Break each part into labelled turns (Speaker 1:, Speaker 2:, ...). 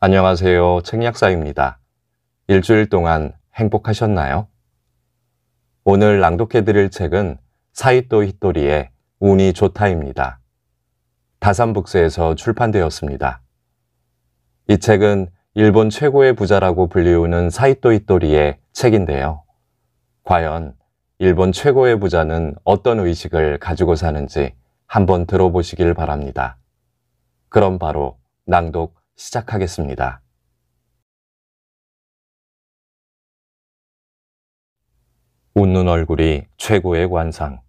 Speaker 1: 안녕하세요. 책약사입니다. 일주일 동안 행복하셨나요? 오늘 낭독해드릴 책은 사이토 히토리의 운이 좋다입니다. 다산북스에서 출판되었습니다. 이 책은 일본 최고의 부자라고 불리우는 사이토 히토리의 책인데요. 과연 일본 최고의 부자는 어떤 의식을 가지고 사는지 한번 들어보시길 바랍니다. 그럼 바로 낭독 시작하겠습니다. 웃는 얼굴이 최고의 관상.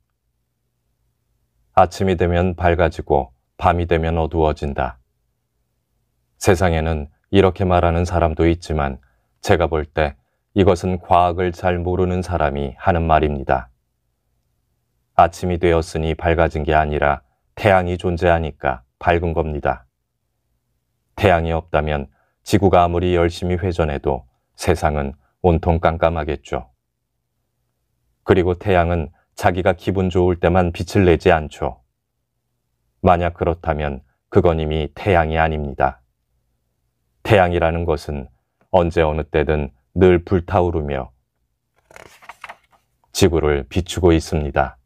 Speaker 1: 아침이 되면 밝아지고 밤이 되면 어두워진다. 세상에는 이렇게 말하는 사람도 있지만 제가 볼 때 이것은 과학을 잘 모르는 사람이 하는 말입니다. 아침이 되었으니 밝아진 게 아니라 태양이 존재하니까 밝은 겁니다. 태양이 없다면 지구가 아무리 열심히 회전해도 세상은 온통 깜깜하겠죠. 그리고 태양은 자기가 기분 좋을 때만 빛을 내지 않죠. 만약 그렇다면 그건 이미 태양이 아닙니다. 태양이라는 것은 언제 어느 때든 늘 불타오르며 지구를 비추고 있습니다.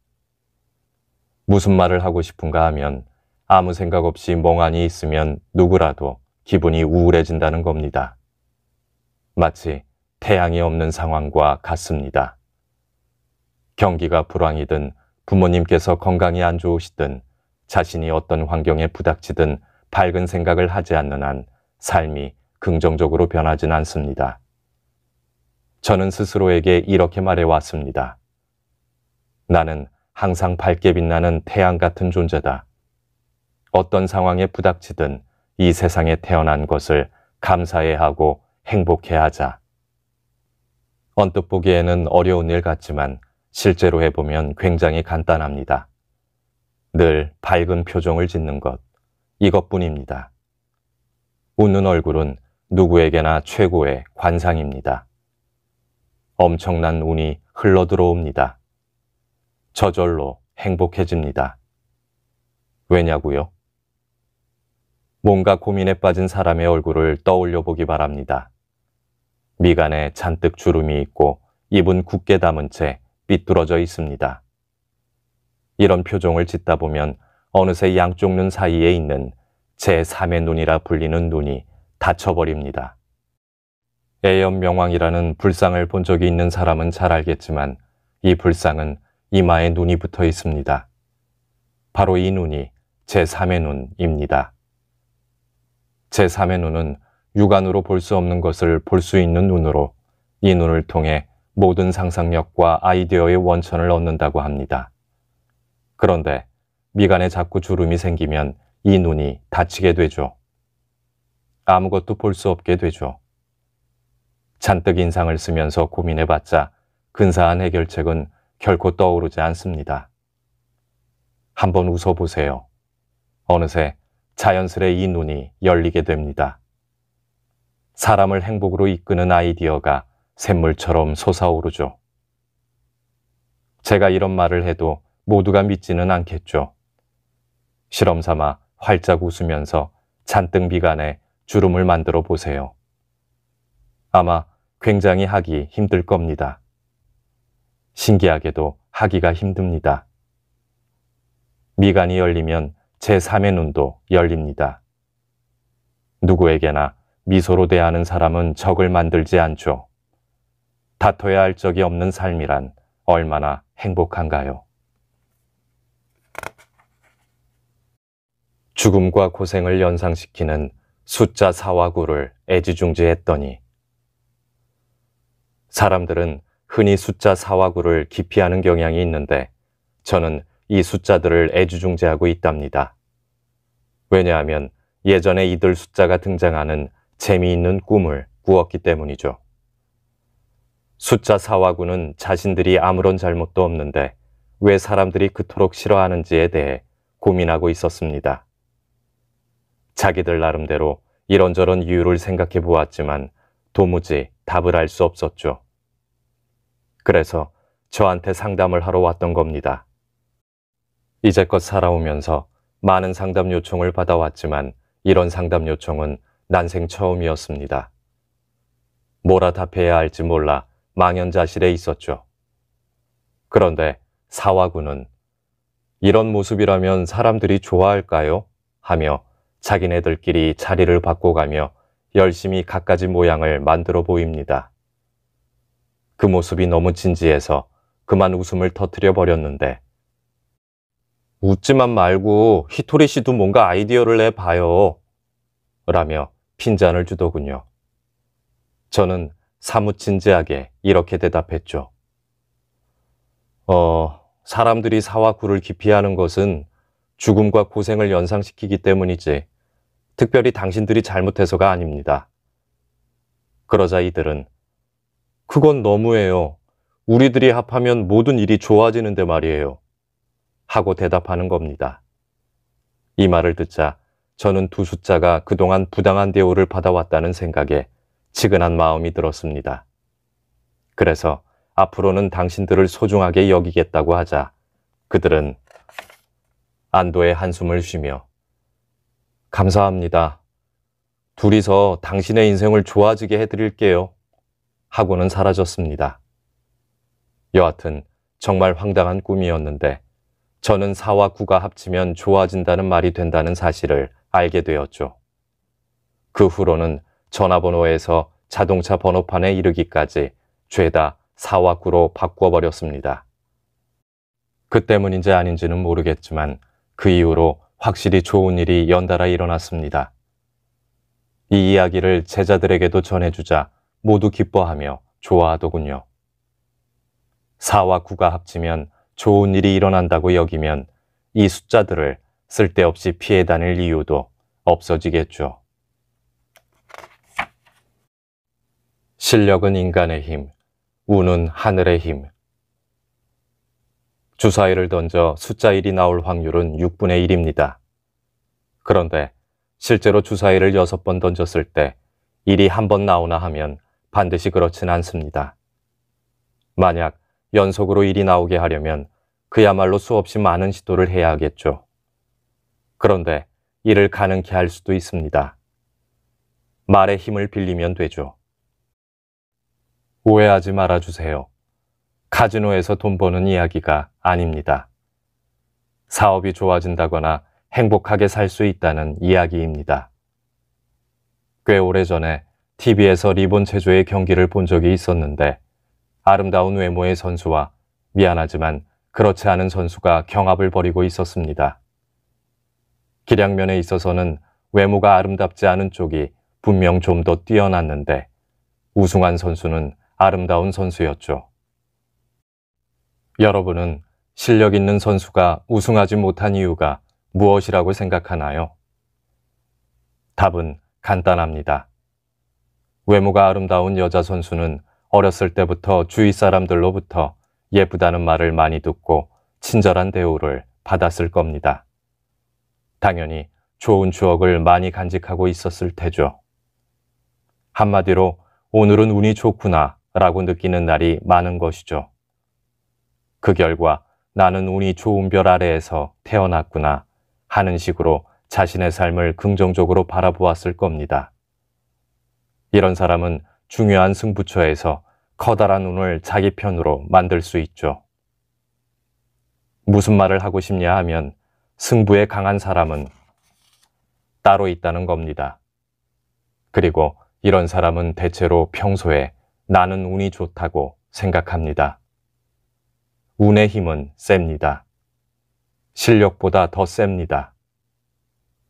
Speaker 1: 무슨 말을 하고 싶은가 하면 아무 생각 없이 멍하니 있으면 누구라도 기분이 우울해진다는 겁니다. 마치 태양이 없는 상황과 같습니다. 경기가 불황이든 부모님께서 건강이 안 좋으시든 자신이 어떤 환경에 부닥치든 밝은 생각을 하지 않는 한 삶이 긍정적으로 변하진 않습니다. 저는 스스로에게 이렇게 말해왔습니다. 나는 항상 밝게 빛나는 태양 같은 존재다. 어떤 상황에 부닥치든 이 세상에 태어난 것을 감사해하고 행복해하자. 언뜻 보기에는 어려운 일 같지만 실제로 해보면 굉장히 간단합니다. 늘 밝은 표정을 짓는 것, 이것뿐입니다. 웃는 얼굴은 누구에게나 최고의 관상입니다. 엄청난 운이 흘러들어옵니다. 저절로 행복해집니다. 왜냐고요? 뭔가 고민에 빠진 사람의 얼굴을 떠올려 보기 바랍니다. 미간에 잔뜩 주름이 있고 입은 굳게 담은 채 삐뚤어져 있습니다. 이런 표정을 짓다 보면 어느새 양쪽 눈 사이에 있는 제3의 눈이라 불리는 눈이 닫혀버립니다. 애염명왕이라는 불상을 본 적이 있는 사람은 잘 알겠지만 이 불상은 이마에 눈이 붙어 있습니다. 바로 이 눈이 제3의 눈입니다. 제3의 눈은 육안으로 볼 수 없는 것을 볼 수 있는 눈으로 이 눈을 통해 모든 상상력과 아이디어의 원천을 얻는다고 합니다. 그런데 미간에 자꾸 주름이 생기면 이 눈이 닫히게 되죠. 아무것도 볼 수 없게 되죠. 잔뜩 인상을 쓰면서 고민해봤자 근사한 해결책은 결코 떠오르지 않습니다. 한번 웃어보세요. 어느새 자연스레 이 눈이 열리게 됩니다. 사람을 행복으로 이끄는 아이디어가 샘물처럼 솟아오르죠. 제가 이런 말을 해도 모두가 믿지는 않겠죠. 실험 삼아 활짝 웃으면서 잔뜩 미간에 주름을 만들어 보세요. 아마 굉장히 하기 힘들 겁니다. 신기하게도 하기가 힘듭니다. 미간이 열리면 제3의 눈도 열립니다. 누구에게나 미소로 대하는 사람은 적을 만들지 않죠. 다퉈야 할 적이 없는 삶이란 얼마나 행복한가요? 죽음과 고생을 연상시키는 숫자 4와 9를 애지중지했더니 사람들은 흔히 숫자 4와 9를 기피하는 경향이 있는데 저는 이 숫자들을 애지중지하고 있답니다. 왜냐하면 예전에 이들 숫자가 등장하는 재미있는 꿈을 꾸었기 때문이죠. 숫자 4와 9는 자신들이 아무런 잘못도 없는데 왜 사람들이 그토록 싫어하는지에 대해 고민하고 있었습니다. 자기들 나름대로 이런저런 이유를 생각해 보았지만 도무지 답을 알 수 없었죠. 그래서 저한테 상담을 하러 왔던 겁니다. 이제껏 살아오면서 많은 상담 요청을 받아왔지만 이런 상담 요청은 난생 처음이었습니다. 뭐라 답해야 할지 몰라 망연자실해 있었죠. 그런데 사화군은 이런 모습이라면 사람들이 좋아할까요? 하며 자기네들끼리 자리를 바꿔가며 열심히 갖가지 모양을 만들어 보입니다. 그 모습이 너무 진지해서 그만 웃음을 터뜨려 버렸는데 웃지만 말고 히토리 씨도 뭔가 아이디어를 내봐요. 라며 핀잔을 주더군요. 저는 사뭇 진지하게 이렇게 대답했죠. 사람들이 사와 구를 기피하는 것은 죽음과 고생을 연상시키기 때문이지 특별히 당신들이 잘못해서가 아닙니다. 그러자 이들은 그건 너무해요. 우리들이 합하면 모든 일이 좋아지는데 말이에요. 하고 대답하는 겁니다. 이 말을 듣자 저는 두 숫자가 그동안 부당한 대우를 받아왔다는 생각에 치근한 마음이 들었습니다. 그래서 앞으로는 당신들을 소중하게 여기겠다고 하자 그들은 안도의 한숨을 쉬며 감사합니다. 둘이서 당신의 인생을 좋아지게 해드릴게요. 하고는 사라졌습니다. 여하튼 정말 황당한 꿈이었는데 저는 사와 구가 합치면 좋아진다는 말이 된다는 사실을 알게 되었죠. 그 후로는 전화번호에서 자동차 번호판에 이르기까지 죄다 사와 구로 바꿔버렸습니다. 그 때문인지 아닌지는 모르겠지만 그 이후로 확실히 좋은 일이 연달아 일어났습니다. 이 이야기를 제자들에게도 전해주자 모두 기뻐하며 좋아하더군요. 4와 9가 합치면 좋은 일이 일어난다고 여기면 이 숫자들을 쓸데없이 피해 다닐 이유도 없어지겠죠. 실력은 인간의 힘, 운은 하늘의 힘. 주사위를 던져 숫자 1이 나올 확률은 6분의 1입니다. 그런데 실제로 주사위를 6번 던졌을 때 1이 한 번 나오나 하면 반드시 그렇진 않습니다. 만약 연속으로 1이 나오게 하려면 그야말로 수없이 많은 시도를 해야 하겠죠. 그런데 이를 가능케 할 수도 있습니다. 말의 힘을 빌리면 되죠. 오해하지 말아주세요. 카지노에서 돈 버는 이야기가 아닙니다. 사업이 좋아진다거나 행복하게 살 수 있다는 이야기입니다. 꽤 오래전에 TV에서 리본 체조의 경기를 본 적이 있었는데 아름다운 외모의 선수와 미안하지만 그렇지 않은 선수가 경합을 벌이고 있었습니다. 기량면에 있어서는 외모가 아름답지 않은 쪽이 분명 좀 더 뛰어났는데 우승한 선수는 아름다운 선수였죠. 여러분은 실력 있는 선수가 우승하지 못한 이유가 무엇이라고 생각하나요? 답은 간단합니다. 외모가 아름다운 여자 선수는 어렸을 때부터 주위 사람들로부터 예쁘다는 말을 많이 듣고 친절한 대우를 받았을 겁니다. 당연히 좋은 추억을 많이 간직하고 있었을 테죠. 한마디로 오늘은 운이 좋구나 라고 느끼는 날이 많은 것이죠. 그 결과 나는 운이 좋은 별 아래에서 태어났구나 하는 식으로 자신의 삶을 긍정적으로 바라보았을 겁니다. 이런 사람은 중요한 승부처에서 커다란 운을 자기 편으로 만들 수 있죠. 무슨 말을 하고 싶냐 하면 승부에 강한 사람은 따로 있다는 겁니다. 그리고 이런 사람은 대체로 평소에 나는 운이 좋다고 생각합니다. 운의 힘은 셉니다. 실력보다 더 셉니다.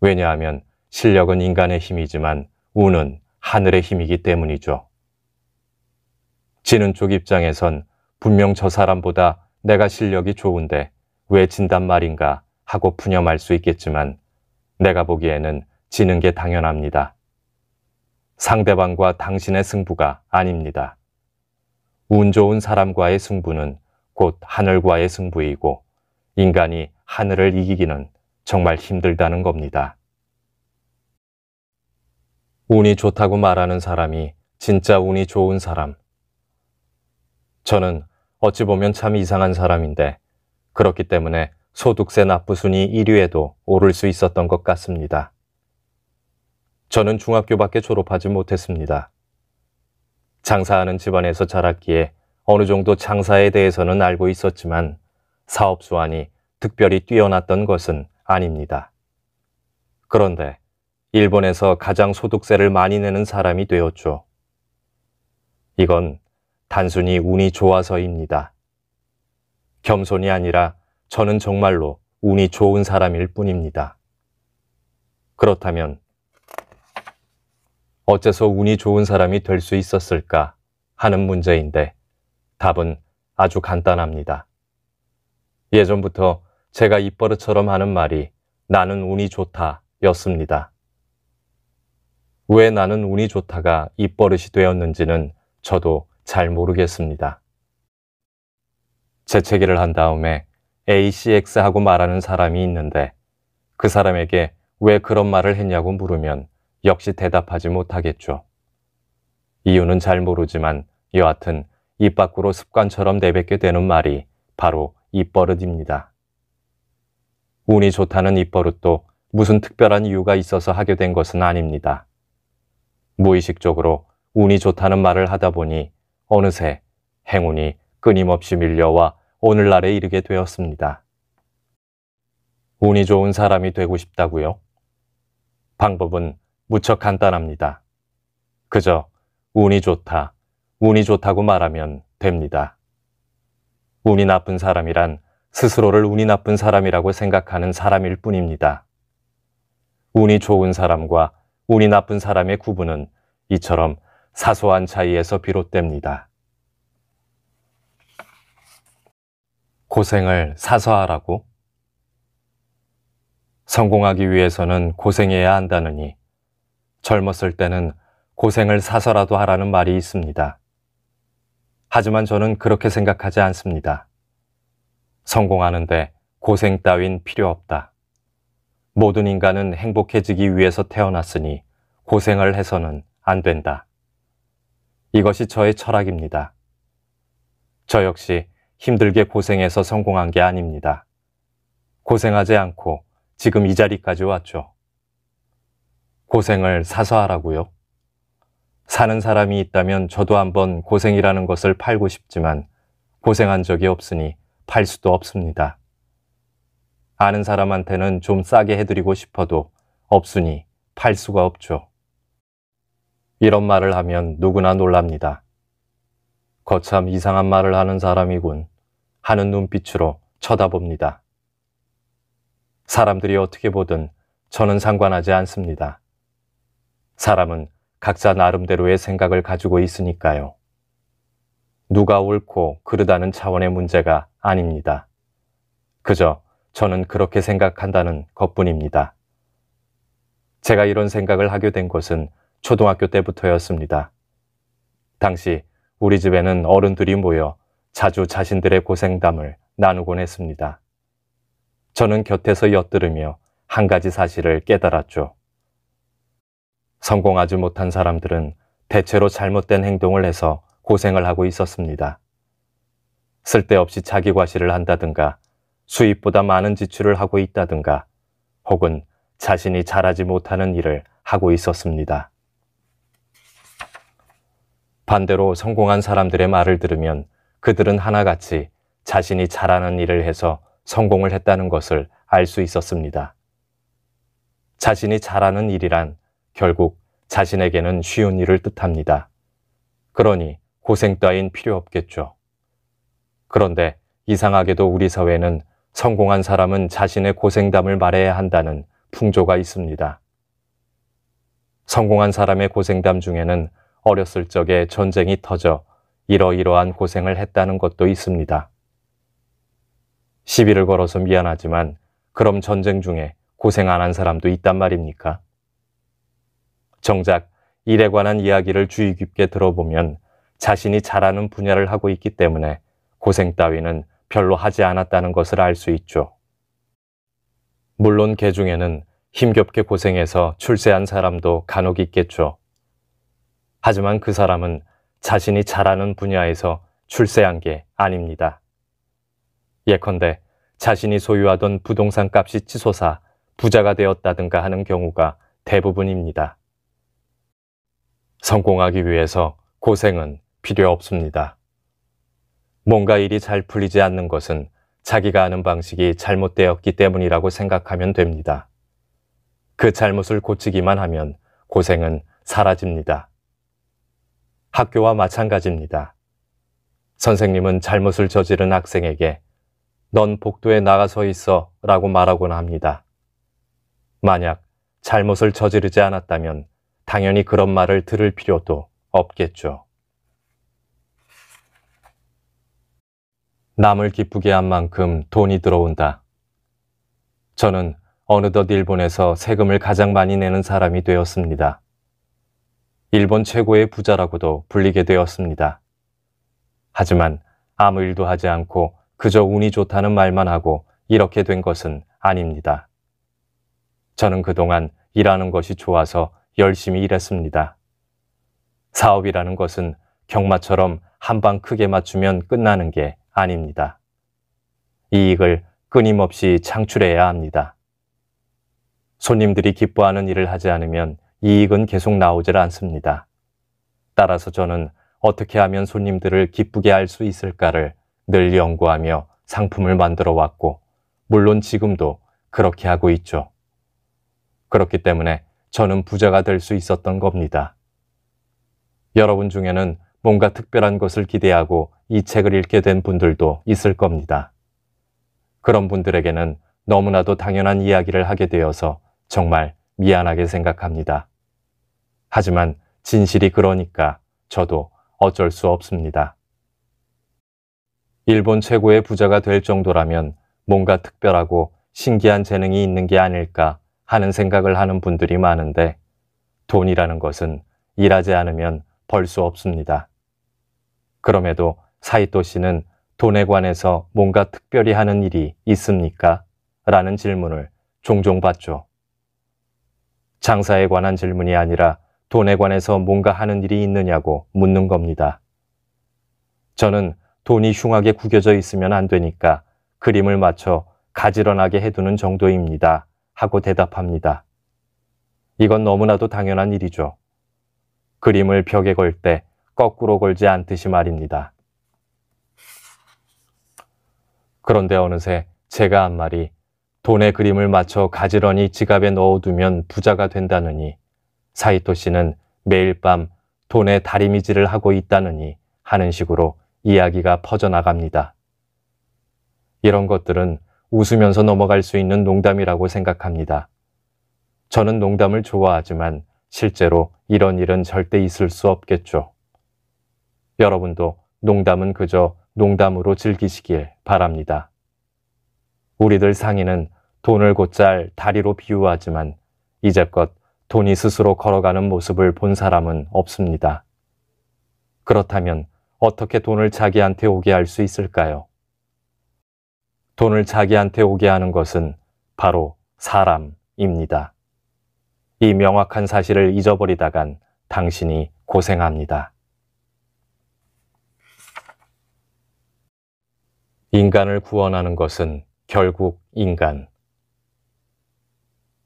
Speaker 1: 왜냐하면 실력은 인간의 힘이지만 운은 하늘의 힘이기 때문이죠. 지는 쪽 입장에선 분명 저 사람보다 내가 실력이 좋은데 왜 진단 말인가 하고 푸념할 수 있겠지만 내가 보기에는 지는 게 당연합니다. 상대방과 당신의 승부가 아닙니다. 운 좋은 사람과의 승부는 곧 하늘과의 승부이고 인간이 하늘을 이기기는 정말 힘들다는 겁니다. 운이 좋다고 말하는 사람이 진짜 운이 좋은 사람. 저는 어찌 보면 참 이상한 사람인데 그렇기 때문에 소득세 납부순위 1위에도 오를 수 있었던 것 같습니다. 저는 중학교밖에 졸업하지 못했습니다. 장사하는 집안에서 자랐기에 어느 정도 장사에 대해서는 알고 있었지만 사업 수완이 특별히 뛰어났던 것은 아닙니다. 그런데 일본에서 가장 소득세를 많이 내는 사람이 되었죠. 이건 단순히 운이 좋아서입니다. 겸손이 아니라 저는 정말로 운이 좋은 사람일 뿐입니다. 그렇다면 어째서 운이 좋은 사람이 될 수 있었을까 하는 문제인데 답은 아주 간단합니다. 예전부터 제가 입버릇처럼 하는 말이 나는 운이 좋다 였습니다. 왜 나는 운이 좋다가 입버릇이 되었는지는 저도 잘 모르겠습니다. 재채기를 한 다음에 ACX 하고 말하는 사람이 있는데 그 사람에게 왜 그런 말을 했냐고 물으면 역시 대답하지 못하겠죠. 이유는 잘 모르지만 여하튼 입 밖으로 습관처럼 내뱉게 되는 말이 바로 입버릇입니다. 운이 좋다는 입버릇도 무슨 특별한 이유가 있어서 하게 된 것은 아닙니다. 무의식적으로 운이 좋다는 말을 하다 보니 어느새 행운이 끊임없이 밀려와 오늘날에 이르게 되었습니다. 운이 좋은 사람이 되고 싶다고요? 방법은 무척 간단합니다. 그저 운이 좋다, 운이 좋다고 말하면 됩니다. 운이 나쁜 사람이란 스스로를 운이 나쁜 사람이라고 생각하는 사람일 뿐입니다. 운이 좋은 사람과 운이 나쁜 사람의 구분은 이처럼 사소한 차이에서 비롯됩니다. 고생을 사서 하라고? 성공하기 위해서는 고생해야 한다느니 젊었을 때는 고생을 사서라도 하라는 말이 있습니다. 하지만 저는 그렇게 생각하지 않습니다. 성공하는데 고생 따윈 필요 없다. 모든 인간은 행복해지기 위해서 태어났으니 고생을 해서는 안 된다. 이것이 저의 철학입니다. 저 역시 힘들게 고생해서 성공한 게 아닙니다. 고생하지 않고 지금 이 자리까지 왔죠. 고생을 사서 하라고요? 사는 사람이 있다면 저도 한번 고생이라는 것을 팔고 싶지만 고생한 적이 없으니 팔 수도 없습니다. 아는 사람한테는 좀 싸게 해드리고 싶어도 없으니 팔 수가 없죠. 이런 말을 하면 누구나 놀랍니다. 거참 이상한 말을 하는 사람이군 하는 눈빛으로 쳐다봅니다. 사람들이 어떻게 보든 저는 상관하지 않습니다. 사람은 각자 나름대로의 생각을 가지고 있으니까요. 누가 옳고 그르다는 차원의 문제가 아닙니다. 그저 저는 그렇게 생각한다는 것뿐입니다. 제가 이런 생각을 하게 된 것은 초등학교 때부터였습니다. 당시 우리 집에는 어른들이 모여 자주 자신들의 고생담을 나누곤 했습니다. 저는 곁에서 엿들으며 한 가지 사실을 깨달았죠. 성공하지 못한 사람들은 대체로 잘못된 행동을 해서 고생을 하고 있었습니다. 쓸데없이 자기 과시를 한다든가 수입보다 많은 지출을 하고 있다든가 혹은 자신이 잘하지 못하는 일을 하고 있었습니다. 반대로 성공한 사람들의 말을 들으면 그들은 하나같이 자신이 잘하는 일을 해서 성공을 했다는 것을 알 수 있었습니다. 자신이 잘하는 일이란 결국 자신에게는 쉬운 일을 뜻합니다. 그러니 고생 따윈 필요 없겠죠. 그런데 이상하게도 우리 사회는 성공한 사람은 자신의 고생담을 말해야 한다는 풍조가 있습니다. 성공한 사람의 고생담 중에는 어렸을 적에 전쟁이 터져 이러이러한 고생을 했다는 것도 있습니다. 시비를 걸어서 미안하지만 그럼 전쟁 중에 고생 안 한 사람도 있단 말입니까? 정작 일에 관한 이야기를 주의 깊게 들어보면 자신이 잘하는 분야를 하고 있기 때문에 고생 따위는 별로 하지 않았다는 것을 알 수 있죠. 물론 개 중에는 힘겹게 고생해서 출세한 사람도 간혹 있겠죠. 하지만 그 사람은 자신이 잘하는 분야에서 출세한 게 아닙니다. 예컨대 자신이 소유하던 부동산 값이 치솟아 부자가 되었다든가 하는 경우가 대부분입니다. 성공하기 위해서 고생은 필요 없습니다. 뭔가 일이 잘 풀리지 않는 것은 자기가 하는 방식이 잘못되었기 때문이라고 생각하면 됩니다. 그 잘못을 고치기만 하면 고생은 사라집니다. 학교와 마찬가지입니다. 선생님은 잘못을 저지른 학생에게 넌 복도에 나가서 있어 라고 말하곤 합니다. 만약 잘못을 저지르지 않았다면 당연히 그런 말을 들을 필요도 없겠죠. 남을 기쁘게 한 만큼 돈이 들어온다. 저는 어느덧 일본에서 세금을 가장 많이 내는 사람이 되었습니다. 일본 최고의 부자라고도 불리게 되었습니다. 하지만 아무 일도 하지 않고 그저 운이 좋다는 말만 하고 이렇게 된 것은 아닙니다. 저는 그동안 일하는 것이 좋아서 열심히 일했습니다. 사업이라는 것은 경마처럼 한 방 크게 맞추면 끝나는 게 아닙니다. 이익을 끊임없이 창출해야 합니다. 손님들이 기뻐하는 일을 하지 않으면 이익은 계속 나오질 않습니다. 따라서 저는 어떻게 하면 손님들을 기쁘게 할 수 있을까를 늘 연구하며 상품을 만들어 왔고, 물론 지금도 그렇게 하고 있죠. 그렇기 때문에 저는 부자가 될 수 있었던 겁니다. 여러분 중에는 뭔가 특별한 것을 기대하고 이 책을 읽게 된 분들도 있을 겁니다. 그런 분들에게는 너무나도 당연한 이야기를 하게 되어서 정말 미안하게 생각합니다. 하지만 진실이 그러니까 저도 어쩔 수 없습니다. 일본 최고의 부자가 될 정도라면 뭔가 특별하고 신기한 재능이 있는 게 아닐까 하는 생각을 하는 분들이 많은데, 돈이라는 것은 일하지 않으면 벌 수 없습니다. 그럼에도 사이토 씨는 돈에 관해서 뭔가 특별히 하는 일이 있습니까? 라는 질문을 종종 받죠. 장사에 관한 질문이 아니라 돈에 관해서 뭔가 하는 일이 있느냐고 묻는 겁니다. 저는 돈이 흉하게 구겨져 있으면 안 되니까 그림을 맞춰 가지런하게 해두는 정도입니다 하고 대답합니다. 이건 너무나도 당연한 일이죠. 그림을 벽에 걸 때 거꾸로 걸지 않듯이 말입니다. 그런데 어느새 제가 한 말이 돈의 그림을 맞춰 가지런히 지갑에 넣어두면 부자가 된다느니, 사이토 씨는 매일 밤 돈의 다리미질을 하고 있다느니 하는 식으로 이야기가 퍼져나갑니다. 이런 것들은 웃으면서 넘어갈 수 있는 농담이라고 생각합니다. 저는 농담을 좋아하지만 실제로 이런 일은 절대 있을 수 없겠죠. 여러분도 농담은 그저 농담으로 즐기시길 바랍니다. 우리들 상인은 돈을 곧잘 다리로 비유하지만 이제껏 돈이 스스로 걸어가는 모습을 본 사람은 없습니다. 그렇다면 어떻게 돈을 자기한테 오게 할 수 있을까요? 돈을 자기한테 오게 하는 것은 바로 사람입니다. 이 명확한 사실을 잊어버리다간 당신이 고생합니다. 인간을 구원하는 것은 결국 인간.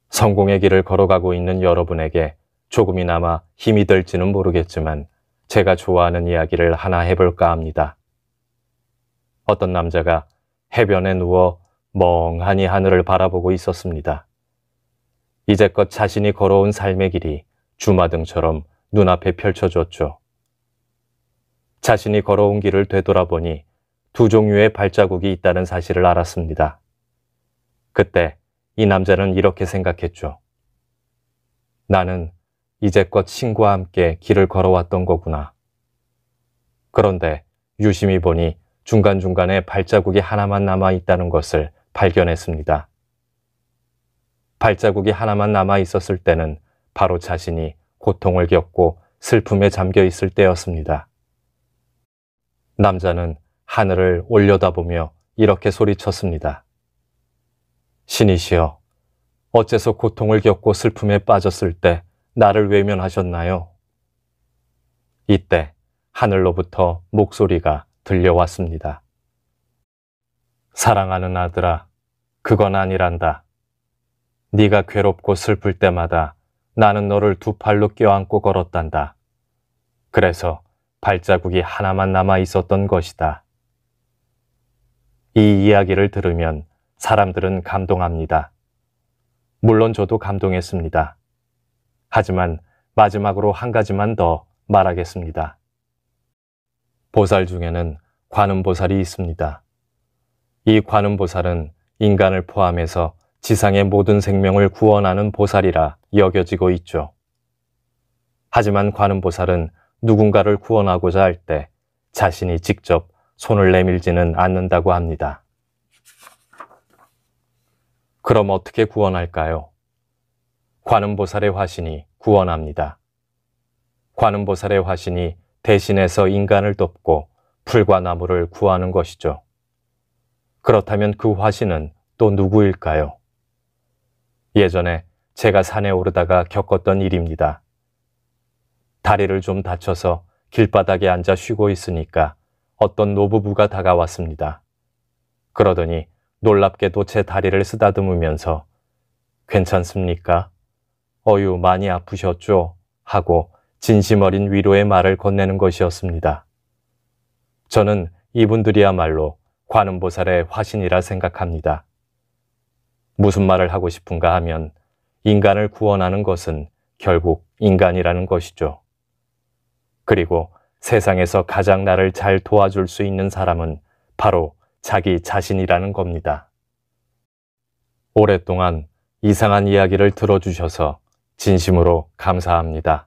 Speaker 1: 성공의 길을 걸어가고 있는 여러분에게 조금이나마 힘이 될지는 모르겠지만 제가 좋아하는 이야기를 하나 해볼까 합니다. 어떤 남자가 해변에 누워 멍하니 하늘을 바라보고 있었습니다. 이제껏 자신이 걸어온 삶의 길이 주마등처럼 눈앞에 펼쳐졌죠. 자신이 걸어온 길을 되돌아보니 두 종류의 발자국이 있다는 사실을 알았습니다. 그때 이 남자는 이렇게 생각했죠. 나는 이제껏 신과 함께 길을 걸어왔던 거구나. 그런데 유심히 보니 중간중간에 발자국이 하나만 남아있다는 것을 발견했습니다. 발자국이 하나만 남아있었을 때는 바로 자신이 고통을 겪고 슬픔에 잠겨 있을 때였습니다. 남자는 하늘을 올려다보며 이렇게 소리쳤습니다. 신이시여, 어째서 고통을 겪고 슬픔에 빠졌을 때 나를 외면하셨나요? 이때 하늘로부터 목소리가 들려왔습니다. 사랑하는 아들아, 그건 아니란다. 네가 괴롭고 슬플 때마다 나는 너를 두 팔로 껴안고 걸었단다. 그래서 발자국이 하나만 남아 있었던 것이다. 이 이야기를 들으면 사람들은 감동합니다. 물론 저도 감동했습니다. 하지만 마지막으로 한 가지만 더 말하겠습니다. 보살 중에는 관음보살이 있습니다. 이 관음보살은 인간을 포함해서 지상의 모든 생명을 구원하는 보살이라 여겨지고 있죠. 하지만 관음보살은 누군가를 구원하고자 할 때 자신이 직접 손을 내밀지는 않는다고 합니다. 그럼 어떻게 구원할까요? 관음보살의 화신이 구원합니다. 관음보살의 화신이 대신해서 인간을 돕고 풀과 나무를 구하는 것이죠. 그렇다면 그 화신은 또 누구일까요? 예전에 제가 산에 오르다가 겪었던 일입니다. 다리를 좀 다쳐서 길바닥에 앉아 쉬고 있으니까 어떤 노부부가 다가왔습니다. 그러더니 놀랍게도 제 다리를 쓰다듬으면서 괜찮습니까? 어유 많이 아프셨죠? 하고 진심 어린 위로의 말을 건네는 것이었습니다. 저는 이분들이야말로 관음보살의 화신이라 생각합니다. 무슨 말을 하고 싶은가 하면 인간을 구원하는 것은 결국 인간이라는 것이죠. 그리고 세상에서 가장 나를 잘 도와줄 수 있는 사람은 바로 자기 자신이라는 겁니다. 오랫동안 이상한 이야기를 들어주셔서 진심으로 감사합니다.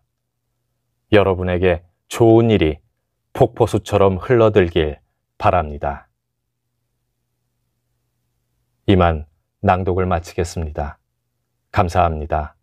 Speaker 1: 여러분에게 좋은 일이 폭포수처럼 흘러들길 바랍니다. 이만 낭독을 마치겠습니다. 감사합니다.